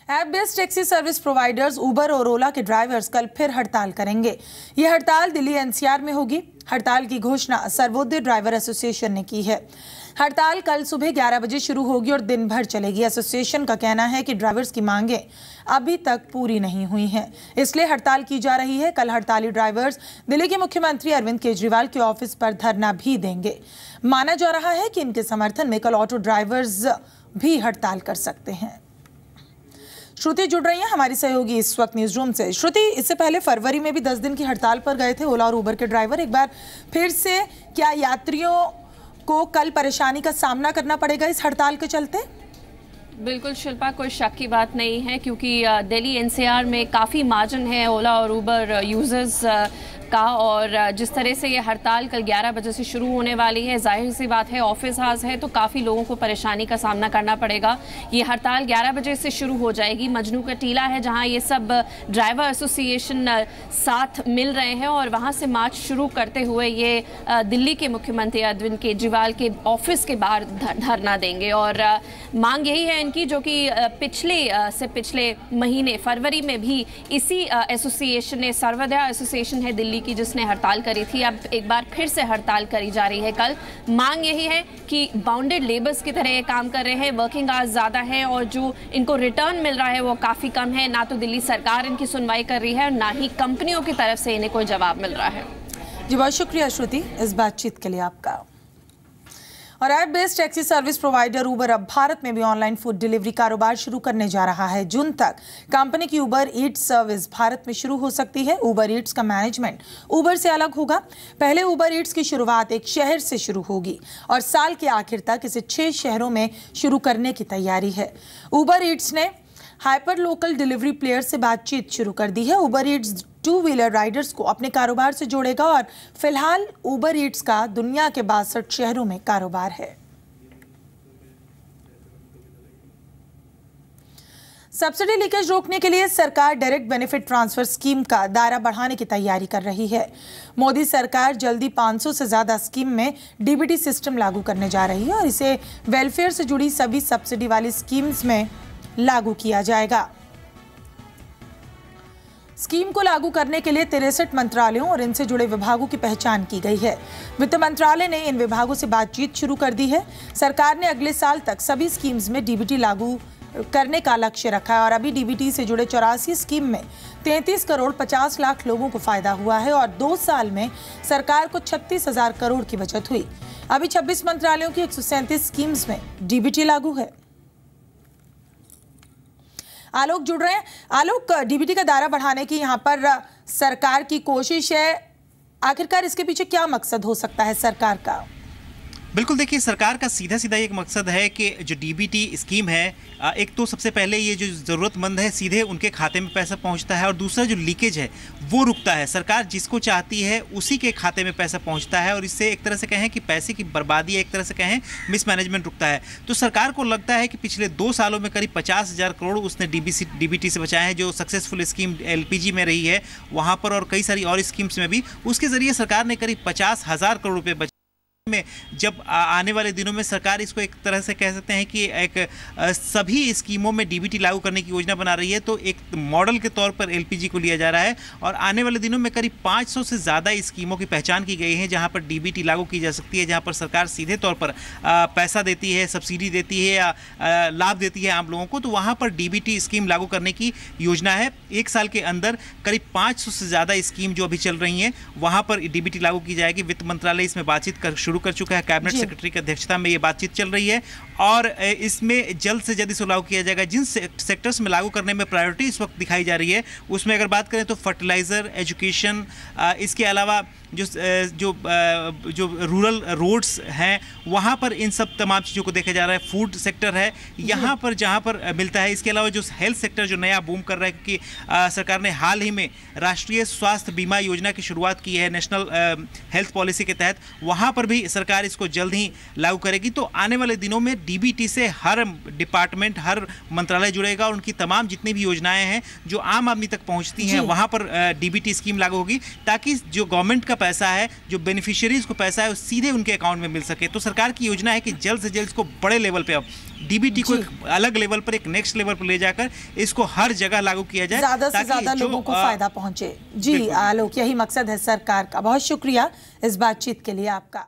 App based taxi service providers Uber और ओला के drivers कल फिर हड़ताल करेंगे। ये हड़ताल दिल्ली एनसीआर में होगी। हड़ताल की घोषणा सर्वोदय ड्राइवर एसोसिएशन ने की है। हड़ताल कल सुबह 11 बजे शुरू होगी और दिन भर चलेगी। एसोसिएशन का कहना है कि ड्राइवर्स की मांगें अभी तक पूरी नहीं हुई हैं, इसलिए हड़ताल की जा रही है। कल हड़ताली ड्राइवर्स दिल्ली के मुख्यमंत्री अरविंद केजरीवाल के ऑफिस पर धरना भी देंगे। माना जा रहा है कि इनके समर्थन में कल ऑटो ड्राइवर्स भी हड़ताल कर सकते हैं। श्रुति जुड़ रही है हमारी सहयोगी इस वक्त न्यूज रूम से। श्रुति, इससे पहले फरवरी में भी 10 दिन की हड़ताल पर गए थे ओला और उबर के ड्राइवर। एक बार फिर से क्या यात्रियों को कल परेशानी का सामना करना पड़ेगा इस हड़ताल के चलते? बिल्कुल शिल्पा, कोई शक की बात नहीं है क्योंकि दिल्ली एनसीआर में काफ़ी मार्जिन है ओला और उबर यूजर्स का, और जिस तरह से ये हड़ताल कल 11 बजे से शुरू होने वाली है, जाहिर सी बात है ऑफिस आवर्स है तो काफ़ी लोगों को परेशानी का सामना करना पड़ेगा। ये हड़ताल 11 बजे से शुरू हो जाएगी। मजनू का टीला है जहां ये सब ड्राइवर एसोसिएशन साथ मिल रहे हैं और वहां से मार्च शुरू करते हुए ये दिल्ली के मुख्यमंत्री अरविंद केजरीवाल के ऑफिस के बाहर धरना देंगे। और मांग यही है इनकी, जो कि पिछले महीने फरवरी में भी इसी एसोसिएशन ने, सर्वोदय एसोसिएशन है दिल्ली की, जिसने हड़ताल करी थी, अब एक बार फिर से हड़ताल करी जा रही है कल। मांग यही है कि बाउंडेड लेबर्स की तरह ये काम कर रहे हैं, वर्किंग आवर्स ज़्यादा है और जो इनको रिटर्न मिल रहा है वो काफ़ी कम है। ना तो दिल्ली सरकार इनकी सुनवाई कर रही है और ना ही कंपनियों की तरफ से इन्हें कोई जवाब मिल रहा है। जी बहुत शुक्रिया श्रुति इस बातचीत के लिए आपका। और app based taxi service provider Uber अब भारत में भी ऑनलाइन फूड डिलीवरी कारोबार शुरू करने जा रहा है। जून तक कंपनी की उबर ईट्स सर्विस भारत में शुरू हो सकती है। उबर ईट्स का मैनेजमेंट उबर से अलग होगा। पहले उबर ईट्स की शुरुआत एक शहर से शुरू होगी और साल के आखिर तक इसे 6 शहरों में शुरू करने की तैयारी है। उबर ईट्स ने हाइपर लोकल डिलीवरी प्लेयर से बातचीत शुरू कर दी है। उबर ईट्स 2 व्हीलर राइडर्स को अपने कारोबार से जोड़ेगा और फिलहाल उबर ईट्स का दुनिया के 62 शहरों में कारोबार है। सब्सिडी लीकेज रोकने के लिए सरकार डायरेक्ट बेनिफिट ट्रांसफर स्कीम का दायरा बढ़ाने की तैयारी कर रही है। मोदी सरकार जल्दी 500 से ज्यादा स्कीम में डीबीटी सिस्टम लागू करने जा रही है और इसे वेलफेयर से जुड़ी सभी सब्सिडी वाली स्कीम्स में लागू किया जाएगा। स्कीम को लागू करने के लिए 63 मंत्रालयों और इनसे जुड़े विभागों की पहचान की गई है। वित्त मंत्रालय ने इन विभागों से बातचीत शुरू कर दी है। सरकार ने अगले साल तक सभी स्कीम्स में डीबीटी लागू करने का लक्ष्य रखा है और अभी डीबीटी से जुड़े 84 स्कीम में 33 करोड़ 50 लाख लोगों को फायदा हुआ है और 2 साल में सरकार को 36,000 करोड़ की बचत हुई। अभी 26 मंत्रालयों की 137 स्कीम्स में डीबीटी लागू है। आलोक जुड़ रहे हैं। आलोक, डीबीटी का दायरा बढ़ाने की यहाँ पर सरकार की कोशिश है, आखिरकार इसके पीछे क्या मकसद हो सकता है सरकार का? बिल्कुल, देखिए सरकार का सीधा एक मकसद है कि जो डीबीटी स्कीम है, एक तो सबसे पहले ये जो ज़रूरतमंद है सीधे उनके खाते में पैसा पहुंचता है और दूसरा जो लीकेज है वो रुकता है। सरकार जिसको चाहती है उसी के खाते में पैसा पहुंचता है और इससे एक तरह से कहें कि पैसे की बर्बादी, एक तरह से कहें मिसमैनेजमेंट रुकता है। तो सरकार को लगता है कि पिछले 2 सालों में करीब 50,000 करोड़ उसने डीबीटी से बचाए हैं, जो सक्सेसफुल स्कीम एलपीजी में रही है वहाँ पर और कई सारी और स्कीम्स में भी। उसके ज़रिए सरकार ने करीब 50,000 करोड़ रुपये में जब आने वाले दिनों में सरकार इसको एक तरह से कह सकते हैं कि एक सभी स्कीमों में डीबीटी लागू करने की योजना बना रही है, तो एक मॉडल के तौर पर एलपीजी को लिया जा रहा है और आने वाले दिनों में करीब 500 से ज़्यादा स्कीमों की पहचान की गई है जहां पर डीबीटी लागू की जा सकती है, जहां पर सरकार सीधे तौर पर पैसा देती है, सब्सिडी देती है या लाभ देती है आम लोगों को। तो वहाँ पर डीबीटी स्कीम लागू करने की योजना है। 1 साल के अंदर करीब 500 से ज़्यादा स्कीम जो अभी चल रही हैं वहाँ पर डीबीटी लागू की जाएगी। वित्त मंत्रालय इसमें बातचीत शुरू कर चुका है। कैबिनेट सेक्रेटरी की अध्यक्षता में ये बातचीत चल रही है और इसमें जल्द से जल्द इसे लागू किया जाएगा। जिन सेक्टर्स में लागू करने में प्रायोरिटी इस वक्त दिखाई जा रही है उसमें अगर बात करें तो फर्टिलाइजर, एजुकेशन, इसके अलावा जो रूरल रोड्स हैं वहाँ पर इन सब तमाम चीज़ों को देखा जा रहा है। फूड सेक्टर है यहाँ पर जहाँ पर मिलता है। इसके अलावा जो हेल्थ सेक्टर जो नया बूम कर रहा है, क्योंकि सरकार ने हाल ही में राष्ट्रीय स्वास्थ्य बीमा योजना की शुरुआत की है नेशनल हेल्थ पॉलिसी के तहत, वहाँ पर भी सरकार इसको जल्द ही लागू करेगी तो आने वाले दिनों में डीबीटी से हर डिपार्टमेंट, हर मंत्रालय जुड़ेगा और उनकी तमाम जितनी भी योजनाएं हैं जो आम आदमी तक पहुंचती हैं वहां पर डीबीटी स्कीम लागू होगी, ताकि जो गवर्नमेंट का पैसा है, जो बेनिफिशियरीज को पैसा है, वो सीधे उनके अकाउंट में मिल सके। तो सरकार की योजना है कि जल्द से जल्द इसको बड़े लेवल पे, अब डीबीटी को एक अलग लेवल पर, एक नेक्स्ट लेवल पर ले जाकर इसको हर जगह लागू किया जाए, ज्यादा से ज्यादा लोगों को फायदा पहुंचे। जी आलोक, यही मकसद है सरकार का। बहुत शुक्रिया इस बातचीत के लिए आपका।